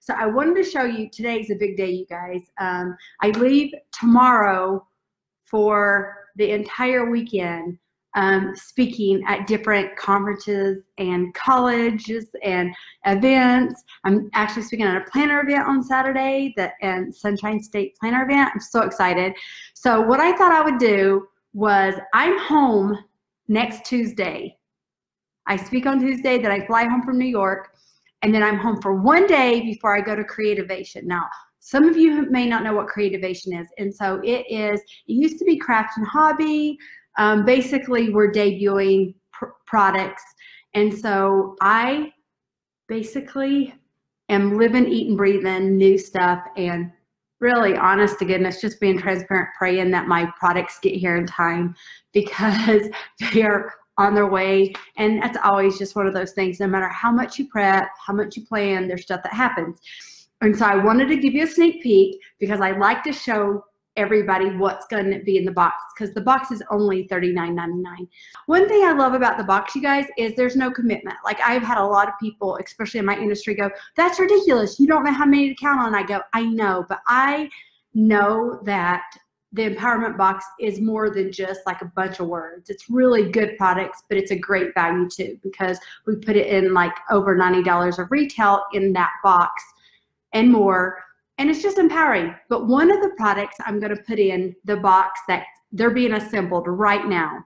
So I wanted to show you, today's a big day, you guys. I leave tomorrow for the entire weekend speaking at different conferences and colleges and events. I'm actually speaking at a planner event on Saturday, and Sunshine State planner event. I'm so excited. So what I thought I would do was, I'm home next Tuesday. I speak on Tuesday, then I fly home from New York, and then I'm home for one day before I go to Creativation. Now, some of you may not know what Creativation is, and so it used to be Craft and Hobby. Basically, we're debuting products, and so I basically am living, eating, breathing new stuff, and really, honest to goodness, just being transparent, praying that my products get here in time, because they're on their way. And that's always just one of those things. No matter how much you prep, how much you plan, there's stuff that happens. And so I wanted to give you a sneak peek, because I like to show everybody what's going to be in the box, because the box is only $39.99. One thing I love about the box, you guys, is there's no commitment. Like, I've had a lot of people, especially in my industry, go, "That's ridiculous. You don't know how many to count on." I go, "I know, but I know that the empowerment box is more than just like a bunch of words. It's really good products, but it's a great value too, because we put it in like over $90 of retail in that box and more. And it's just empowering." But one of the products I'm going to put in the box that they're being assembled right now.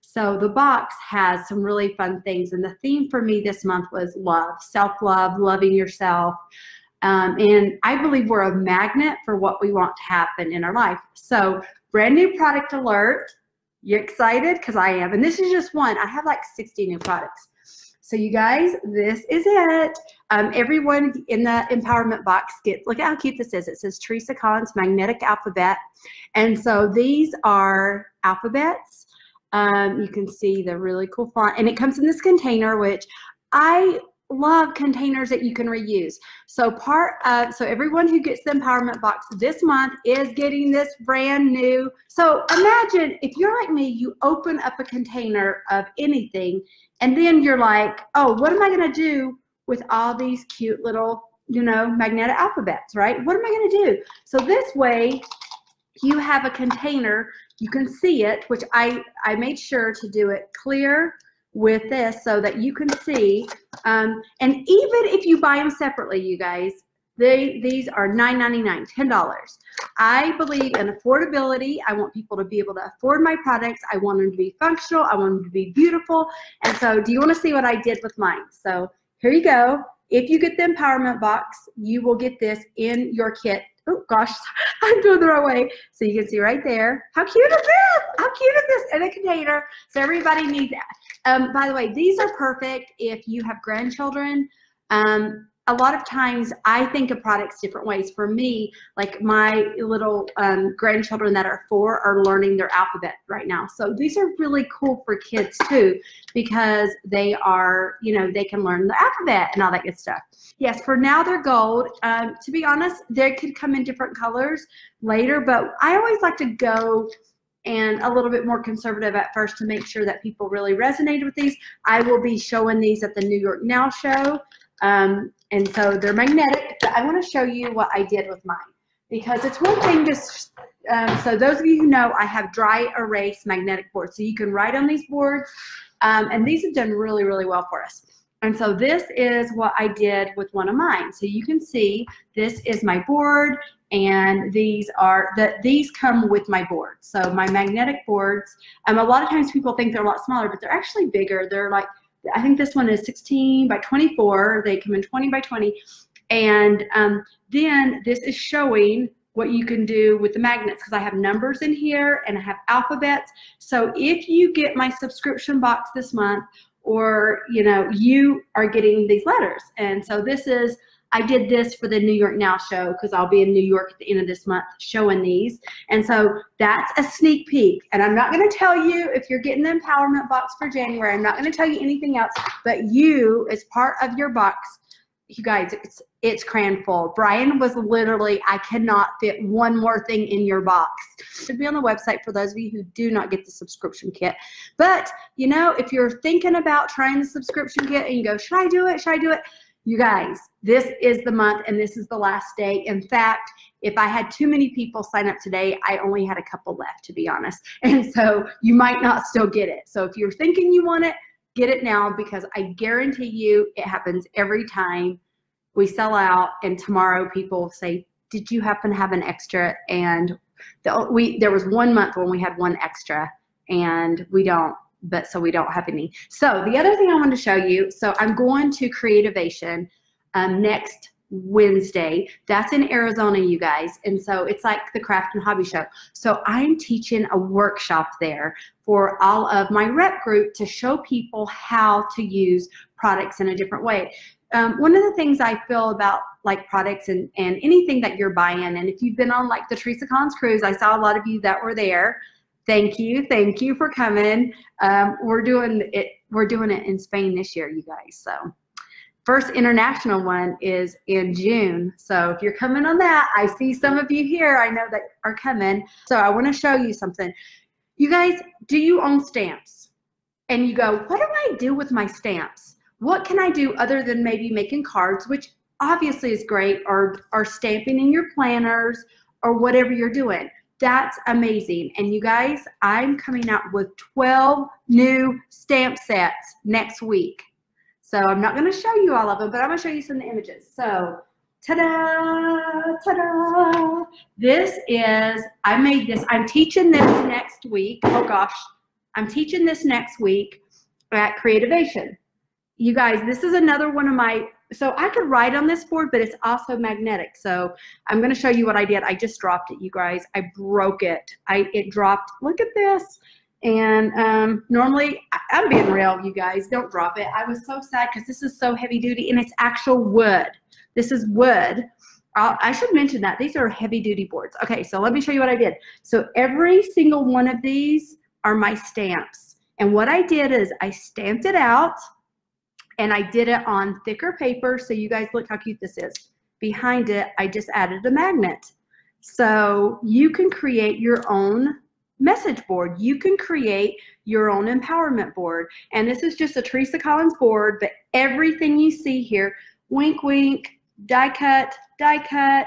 So the box has some really fun things. And the theme for me this month was love, self-love, loving yourself. And I believe we're a magnet for what we want to happen in our life. So brand new product alert. You excited? Because I am. And this is just one. I have like 60 new products. So you guys, this is it. Everyone in the empowerment box look at how cute this is. It says Teresa Collins Magnetic Alphabet. And so these are alphabets. You can see the really cool font. And it comes in this container, which I love containers that you can reuse. So so everyone who gets the empowerment box this month is getting this brand new. So imagine if you're like me, you open up a container of anything, and then you're like, "Oh, what am I going to do with all these cute little, magnetic alphabets, right? What am I going to do?" So this way, you have a container, you can see it, which I made sure to do it clear with this so that you can see. And even if you buy them separately, you guys, these are $9.99, $10. I believe in affordability. I want people to be able to afford my products. I want them to be functional. I want them to be beautiful. And so do you want to see what I did with mine? So here you go. If you get the empowerment box, you will get this in your kit. Oh gosh, I'm doing the wrong way. So you can see right there. How cute is this? How cute is this in a container? So everybody needs that. By the way, these are perfect if you have grandchildren. A lot of times I think of products different ways. For me, like my little grandchildren that are 4 are learning their alphabet right now. So these are really cool for kids too, because they are, they can learn the alphabet and all that good stuff. Yes, for now they're gold. To be honest, they could come in different colors later, but I always like to go and a little bit more conservative at first to make sure that people really resonated with these. I will be showing these at the New York Now show. And so they're magnetic, but I want to show you what I did with mine, because it's one thing to, so those of you who know, I have dry erase magnetic boards. So you can write on these boards, and these have done really, really well for us. And so this is what I did with one of mine. So you can see this is my board, and these come with my board. So my magnetic boards, a lot of times people think they're a lot smaller, but they're actually bigger. They're like, I think this one is 16 by 24. They come in 20 by 20. And then this is showing what you can do with the magnets, because I have numbers in here and I have alphabets. So if you get my subscription box this month, or you are getting these letters. And so this is, I did this for the New York Now show, because I'll be in New York at the end of this month showing these. And so that's a sneak peek. And I'm not going to tell you if you're getting the empowerment box for January. I'm not going to tell you anything else. But you, as part of your box, you guys, it's crammed full. Brian was literally, I cannot fit one more thing in your box. It should be on the website for those of you who do not get the subscription kit. But, if you're thinking about trying the subscription kit and you go, should I do it? Should I do it? You guys, this is the month and this is the last day. In fact, if I had too many people sign up today, I only had a couple left, to be honest. And so you might not still get it. So if you're thinking you want it, get it now, because I guarantee you it happens every time we sell out, and tomorrow people will say, did you happen to have an extra? And there was 1 month when we had one extra, and we don't have any. So the other thing I want to show you, so I'm going to Creativation next Wednesday. That's in Arizona, you guys. And so it's like the Craft and Hobby Show. So I'm teaching a workshop there for all of my rep group to show people how to use products in a different way. One of the things I feel about like products and anything that you're buying, and if you've been on like the Teresa Collins cruise, I saw a lot of you that were there. Thank you for coming. We're doing it in Spain this year, you guys. So first international one is in June. So if you're coming on that, I see some of you here, I know that are coming. So I want to show you something. You guys, do you own stamps? And you go, what do I do with my stamps? What can I do other than maybe making cards, which obviously is great, or stamping in your planners or whatever you're doing? That's amazing. And you guys, I'm coming out with 12 new stamp sets next week. So I'm not going to show you all of them, but I'm going to show you some of the images. So ta-da, ta-da. This is, I made this. I'm teaching this next week. Oh gosh. I'm teaching this next week at Creativation. You guys, this is another one of my, so I could write on this board, but it's also magnetic. So I'm going to show you what I did. I just dropped it, you guys. I broke it. It dropped. Look at this. And normally, I'm being real, you guys. Don't drop it. I was so sad because this is so heavy duty, and it's actual wood. This is wood. I should mention that. These are heavy duty boards. Okay, so let me show you what I did. So every single one of these are my stamps. And what I did is I stamped it out, and I did it on thicker paper. So you guys, look how cute this is. Behind it, I just added a magnet. So you can create your own message board. You can create your own empowerment board. And this is just a Teresa Collins board, but everything you see here, wink, wink, die cut,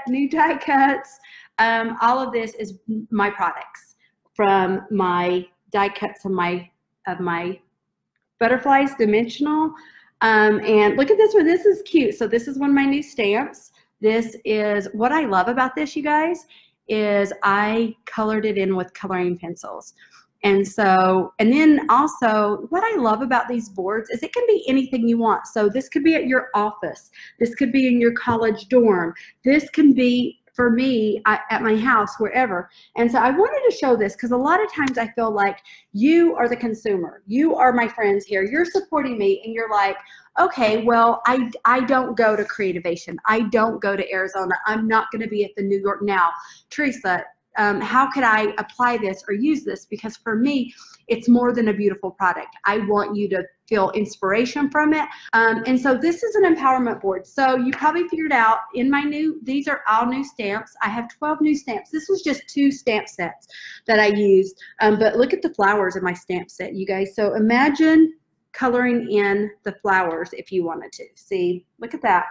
new die cuts, all of this is my products from my die cuts of my Butterflies Dimensional. And look at this one. This is cute. So this is one of my new stamps. This is what I love about this, you guys, is I colored it in with coloring pencils. And so, and then also what I love about these boards is it can be anything you want. So this could be at your office. This could be in your college dorm. This can be, for me, at my house, wherever. And so I wanted to show this because a lot of times I feel like you are the consumer. You are my friends here. You're supporting me, and you're like, okay, well, I don't go to Creativation. I don't go to Arizona. I'm not going to be at the New York Now. Teresa, how could I apply this or use this? Because for me, it's more than a beautiful product. I want you to feel inspiration from it. And so this is an empowerment board. So you probably figured out in my these are all new stamps. I have 12 new stamps. This was just 2 stamp sets that I used. But look at the flowers in my stamp set, you guys. So imagine coloring in the flowers if you wanted to. See, look at that.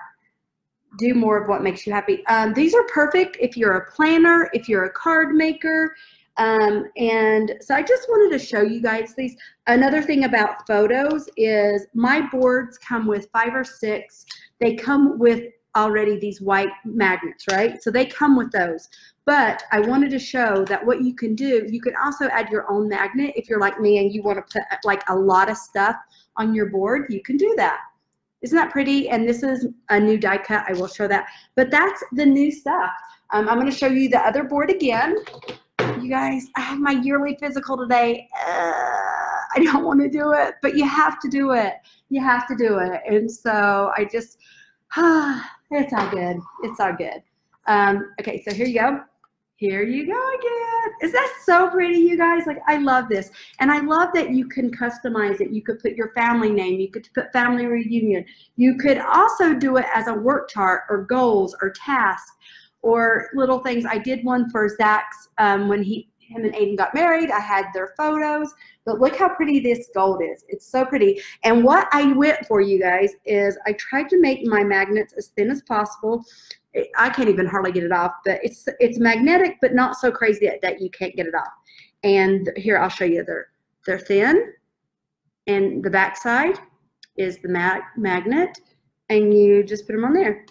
Do more of what makes you happy. These are perfect if you're a planner, if you're a card maker. And so I just wanted to show you guys these. Another thing about photos is my boards come with 5 or 6. They come with already these white magnets, right? So they come with those. But I wanted to show that what you can do, you can also add your own magnet. If you're like me and you want to put like a lot of stuff on your board, you can do that. Isn't that pretty? And this is a new die cut. I will show that. But that's the new stuff. I'm going to show you the other board again. You guys, I have my yearly physical today. I don't want to do it, but you have to do it. You have to do it. And so I just, it's all good. It's all good. Okay, so here you go. Here you go again. Is that so pretty, you guys? Like, I love this. And I love that you can customize it. You could put your family name. You could put family reunion. You could also do it as a work chart or goals or tasks or little things. I did one for Zach's when him and Aiden got married. I had their photos. But look how pretty this gold is. It's so pretty. And what I went for, you guys, is I tried to make my magnets as thin as possible. I can't even hardly get it off, but it's magnetic, but not so crazy that you can't get it off. And here, I'll show you. They're thin, and the back side is the magnet, and you just put them on there.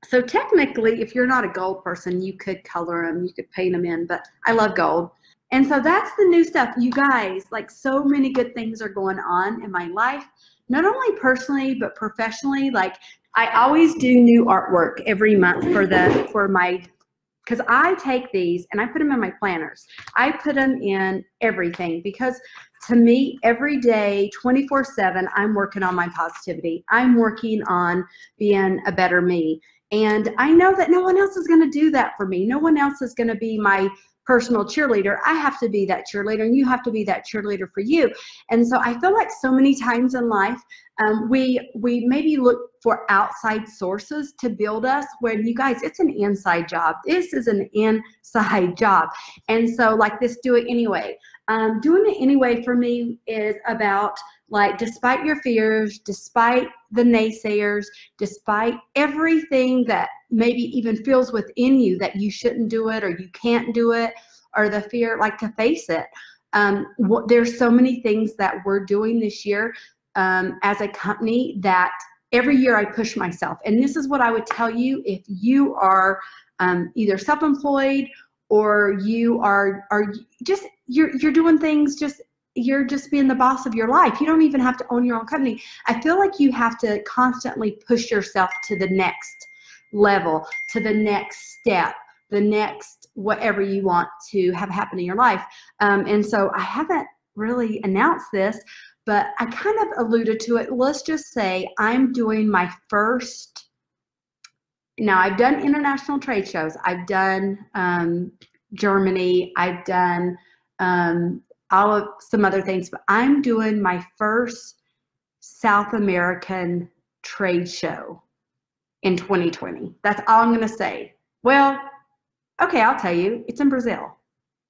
So technically, if you're not a gold person, you could color them, you could paint them in, but I love gold. And so that's the new stuff. You guys, like, so many good things are going on in my life, not only personally, but professionally. Like, I always do new artwork every month because I take these and I put them in my planners. I put them in everything because to me, every day, 24/7, I'm working on my positivity. I'm working on being a better me. And I know that no one else is going to do that for me. No one else is going to be my personal cheerleader. I have to be that cheerleader, and you have to be that cheerleader for you. And so I feel like so many times in life, we maybe look for outside sources to build us, when, you guys, it's an inside job. This is an inside job. And so, like this Do It Anyway. Doing it anyway for me is about, like, despite your fears, despite the naysayers, despite everything that maybe even feels within you that you shouldn't do it or you can't do it, or the fear, like, to face it. There's so many things that we're doing this year as a company that every year I push myself. And this is what I would tell you if you are either self-employed or you are just, you're doing things, you're just being the boss of your life. You don't even have to own your own company. I feel like you have to constantly push yourself to the next level, to the next step, the next whatever you want to have happen in your life. And so I haven't really announced this, but I kind of alluded to it. Let's just say I'm doing my first, now I've done international trade shows. I've done Germany. I've done all of some other things, but I'm doing my first South American trade show in 2020. That's all I'm going to say. Well, okay, I'll tell you. It's in Brazil.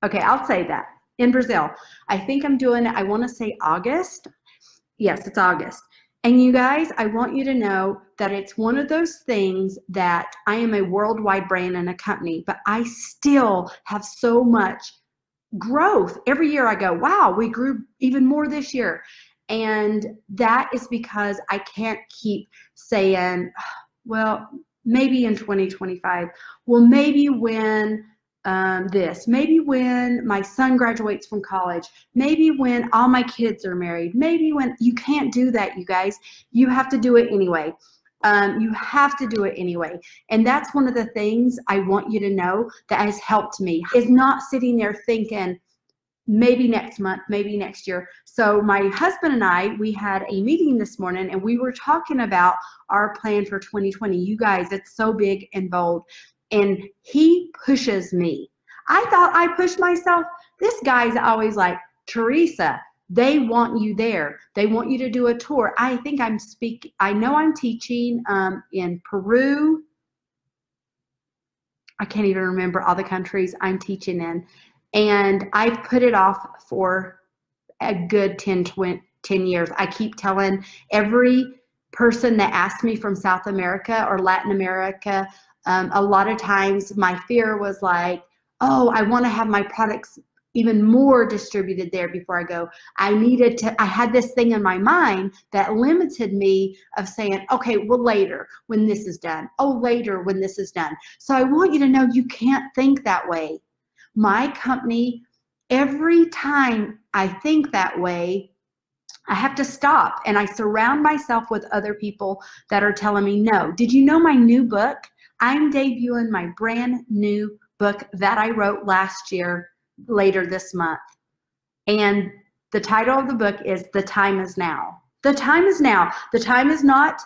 Okay, I'll say that. In Brazil. I think I'm doing it, I want to say August. Yes, it's August. And you guys, I want you to know that it's one of those things that I am a worldwide brand and a company, but I still have so much growth. Every year I go, wow, we grew even more this year. And that is because I can't keep saying, well, maybe in 2025, well, maybe when maybe when my son graduates from college, maybe when all my kids are married, maybe when. You can't do that, you guys. You have to do it anyway. You have to do it anyway. And that's one of the things I want you to know that has helped me, is not sitting there thinking, maybe next month, maybe next year. So my husband and I, we had a meeting this morning, and we were talking about our plan for 2020. You guys, it's so big and bold. And he pushes me. I thought I pushed myself. This guy's always like, Teresa, they want you there. They want you to do a tour. I think I'm speaking, I know I'm teaching in Peru. I can't even remember all the countries I'm teaching in. And I've put it off for a good 10 years. I keep telling every person that asks me from South America or Latin America, a lot of times my fear was like, oh, I want to have my products even more distributed there before I go. I had this thing in my mind that limited me of saying, okay, well, later when this is done. Oh, later when this is done. So I want you to know you can't think that way. My company, every time I think that way, I have to stop, and I surround myself with other people that are telling me no. Did you know my new book? I'm debuting my brand new book that I wrote last year, later this month. And the title of the book is The Time Is Now. The time is now. The time is not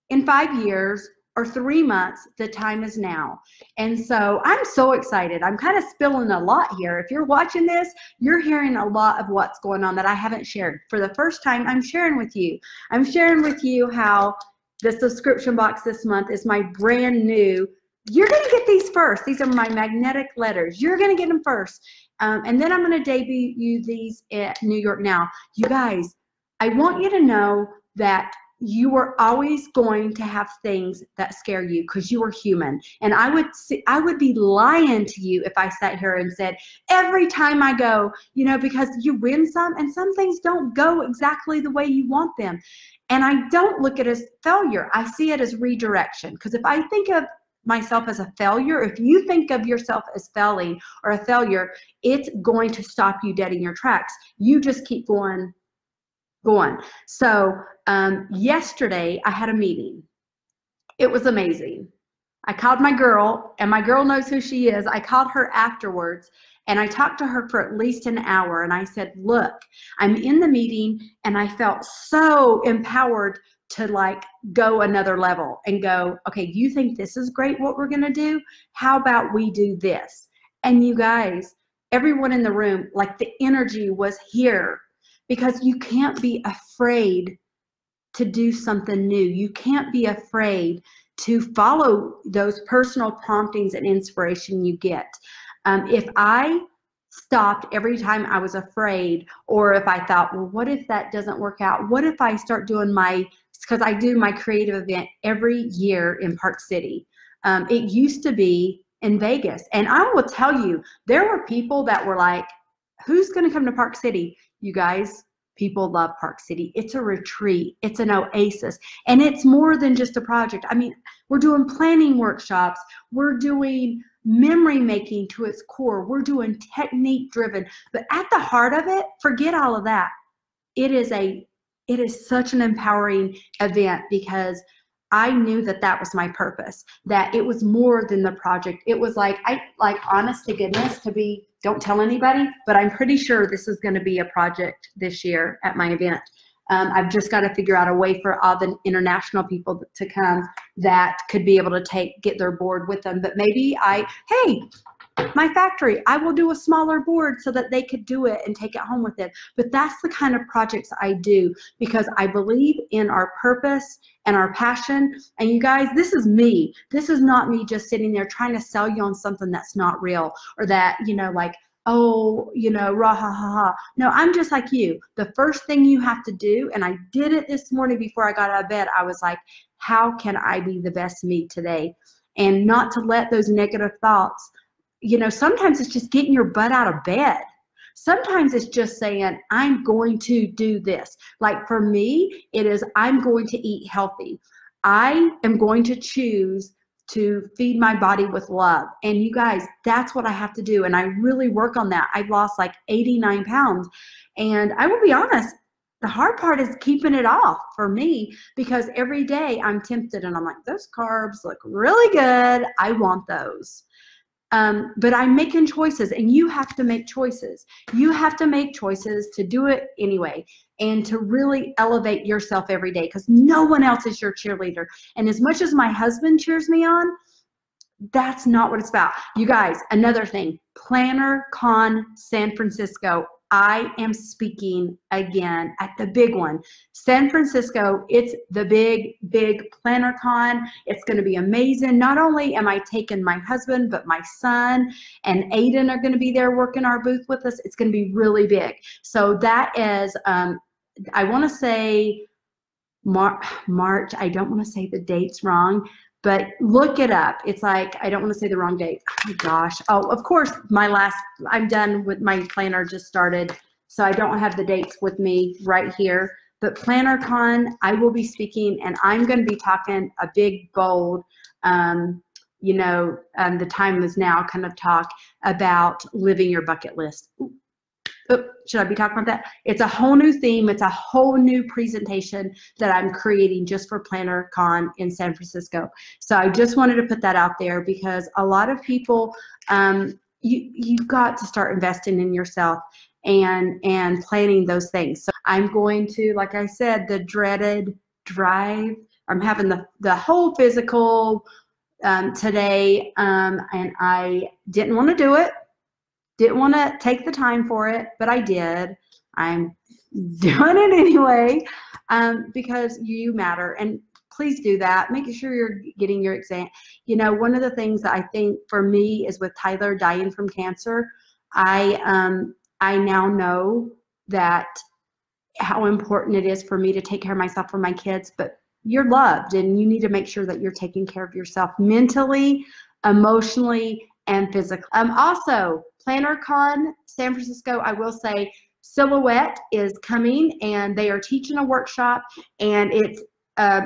in 5 years or 3 months. The time is now. And so I'm so excited. I'm kind of spilling a lot here. If you're watching this, you're hearing a lot of what's going on that I haven't shared. For the first time, I'm sharing with you. I'm sharing with you how the subscription box this month is my brand new you're going to get these first. These are my magnetic letters. You're going to get them first. And then I'm going to debut these at New York Now. You guys, I want you to know that you are always going to have things that scare you because you are human. And I would be lying to you if I sat here and said, every time I go, you know, because you win some and some things don't go exactly the way you want them. And I don't look at it as failure. I see it as redirection. Because if I think of myself as a failure, if you think of yourself as failing or a failure, it's going to stop you dead in your tracks. You just keep going. So yesterday I had a meeting. It was amazing. I called my girl, and my girl knows who she is. I called her afterwards, and I talked to her for at least an hour, and I said, look, I'm in the meeting, and I felt so empowered to like go another level and go, okay, you think this is great what we're gonna do? How about we do this? And you guys, everyone in the room, like the energy was here, because you can't be afraid to do something new. You can't be afraid to follow those personal promptings and inspiration you get. If I stopped every time I was afraid, or if I thought, well, what if that doesn't work out? What if I start doing because I do my creative event every year in Park City. It used to be in Vegas. And I will tell you, there were people that were like, who's going to come to Park City? You guys, people love Park City. It's a retreat. It's an oasis. And it's more than just a project. I mean, we're doing planning workshops. We're doing memory making to its core. We're doing technique driven. But at the heart of it, forget all of that. It is such an empowering event, because I knew that that was my purpose, that it was more than the project. It was like, honest to goodness, don't tell anybody, but I'm pretty sure this is going to be a project this year at my event. I've just got to figure out a way for all the international people to come that could be able to get their board with them. But maybe hey, my factory, I will do a smaller board so that they could do it and take it home with it. But that's the kind of projects I do, because I believe in our purpose and our passion. And you guys, this is me. This is not me just sitting there trying to sell you on something that's not real, or that, you know, like, oh, you know, rah, ha, ha, ha. No, I'm just like you. The first thing you have to do, and I did it this morning before I got out of bed, I was like, how can I be the best me today? And not to let those negative thoughts, you know, sometimes it's just getting your butt out of bed. Sometimes it's just saying, I'm going to do this. Like for me, it is, I'm going to eat healthy. I am going to choose to feed my body with love. And you guys, that's what I have to do. And I really work on that. I've lost like 89 pounds. And I will be honest, the hard part is keeping it off for me, because every day I'm tempted and I'm like, those carbs look really good. I want those. But I'm making choices, and you have to make choices. You have to make choices to do it anyway, and to really elevate yourself every day, because no one else is your cheerleader. And as much as my husband cheers me on, that's not what it's about. You guys, another thing, PlannerCon San Francisco. I am speaking again at the big one. San Francisco, it's the big PlannerCon. It's going to be amazing. Not only am I taking my husband, but my son and Aiden are going to be there working our booth with us. It's going to be really big. So that is, I want to say March. I don't want to say the dates wrong, but look it up. It's like, I don't want to say the wrong date. Oh my gosh. Oh, of course, I'm done with my planner, just started, so I don't have the dates with me right here. But PlannerCon, I will be speaking, and I'm going to be talking a big, bold, you know, the time is now kind of talk about living your bucket list. Should I be talking about that? It's a whole new theme. It's a whole new presentation that I'm creating just for PlannerCon in San Francisco. So I just wanted to put that out there, because a lot of people, you've got to start investing in yourself and planning those things. So I'm going to, like I said, the dreaded drive. I'm having the whole physical today, and I didn't want to do it. Didn't want to take the time for it, but I did. I'm doing it anyway, because you matter. And please do that. Make sure you're getting your exam. You know, one of the things that I think for me is with Tyler dying from cancer, I now know that how important it is for me to take care of myself, for my kids, but you're loved and you need to make sure that you're taking care of yourself mentally, emotionally, and physically. Also, PlannerCon San Francisco, I will say Silhouette is coming and they are teaching a workshop, and it's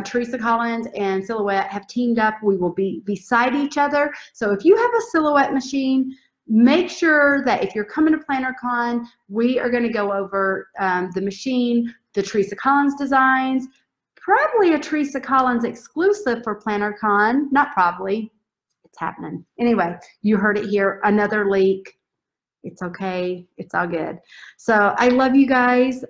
Teresa Collins and Silhouette have teamed up. We will be beside each other. So if you have a Silhouette machine, make sure that if you're coming to PlannerCon, we are going to go over the machine, the Teresa Collins designs, probably a Teresa Collins exclusive for PlannerCon. Not probably, it's happening. Anyway, you heard it here. Another leak. It's okay. It's all good. So I love you guys.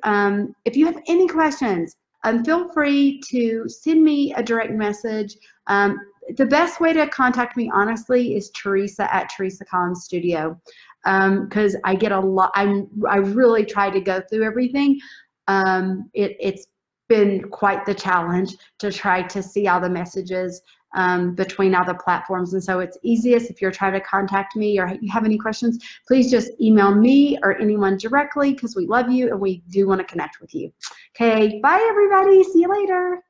If you have any questions, feel free to send me a direct message. The best way to contact me, honestly, is Teresa at Teresa Collins Studio, because I get a lot. I really try to go through everything. It's been quite the challenge to try to see all the messages between all the platforms, and so it's easiest if you're trying to contact me or you have any questions, please just email me or anyone directly, because we love you and we do want to connect with you. Okay, bye everybody. See you later.